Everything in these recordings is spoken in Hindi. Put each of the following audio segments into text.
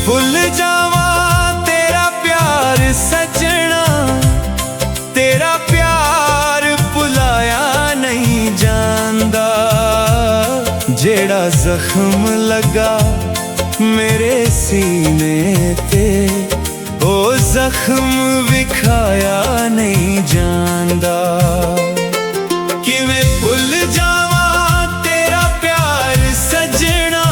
भुल जावा तेरा प्यार सजना, तेरा प्यार भुलाया नहीं जांदा। जेड़ा जख्म लगा मेरे सीने ते, ओ जख्म विखाया नहीं जांदा। किवें भुल जावा तेरा प्यार सजना,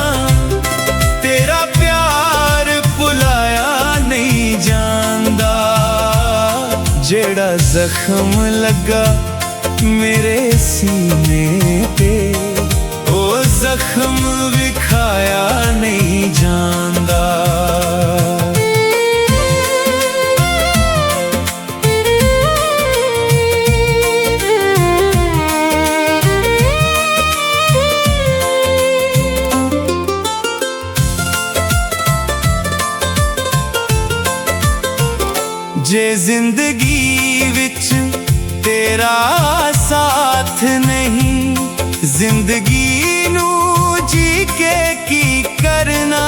तेरा प्यार भुलाया नहीं जांदा। जेड़ा जख्म लगा मेरे सीने पे, ओ जख्म विखाया नहीं जांदा। जे जिंदगी विच तेरा साथ नहीं, जिंदगी नू जी के की करना।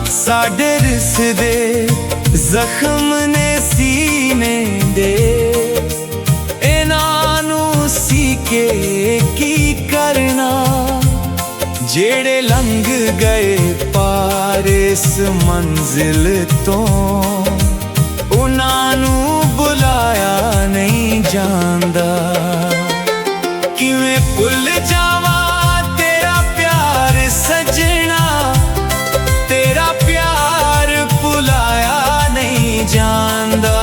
साडे रिश्ते जख्म ने सीने दे, इन्हां नू सी के की करना। जेड़े लंघ गए पार इस मंजिल तो, उन्हां नू बुलाया नहीं जांदा। किवें भुल जावा तेरा प्यार सजना, तेरा प्यार भुलाया नहीं जांदा।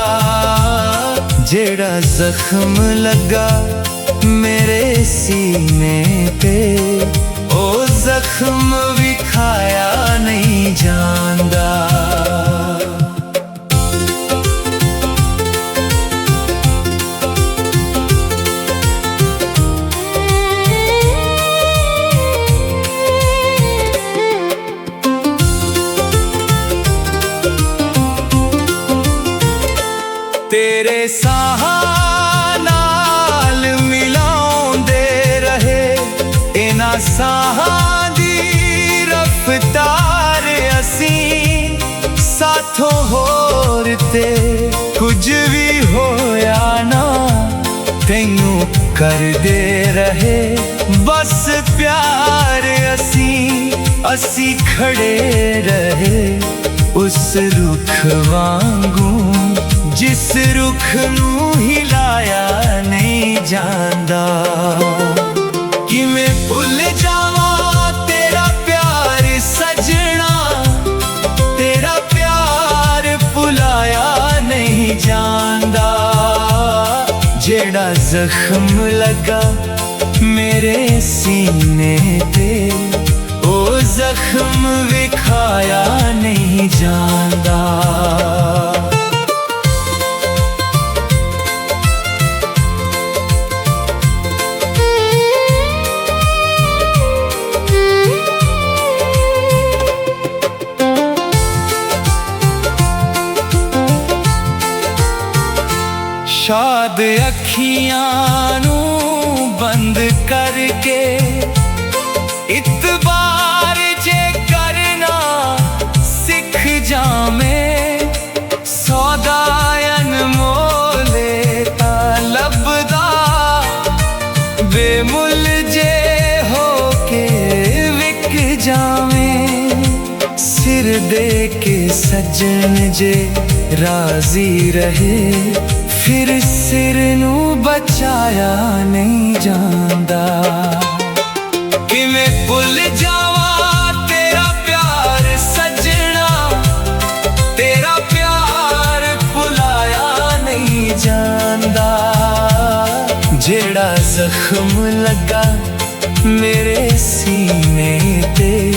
जेड़ा जख्म लगा मेरे सीने पे, ओ जख्म विखाया नहीं जांदा। तेरे साह नाल मिलाउंदे रहे, इन्हां साहां दी रफ्तार असीं। साथों होर ते कुछ भी होया ना, तैनू करदे रहे बस प्यार असीं खड़े रहे उस रुख वांगू, जिस रुख नू हिलाया नहीं जांदा। किवें भुल जावा तेरा प्यार सजना, तेरा प्यार भुलाया नहीं जांदा। जेड़ा जख्म लगा मेरे सीने ते, ओ जख्म विखाया नहीं जांदा। शाद अखियां नू बंद करके, इतबार जे करना सिख जामे। सौदायन मोले ता लभदा, बेमुल जे होके विक जावे। सिर दे के सज्जन जे राजी रहे, फिर सिर नू बचाया नहीं जांदा। किवें भुल जावा तेरा प्यार सजना, तेरा प्यार भुलाया नहीं जांदा। जेड़ा जख्म लगा मेरे सीने ते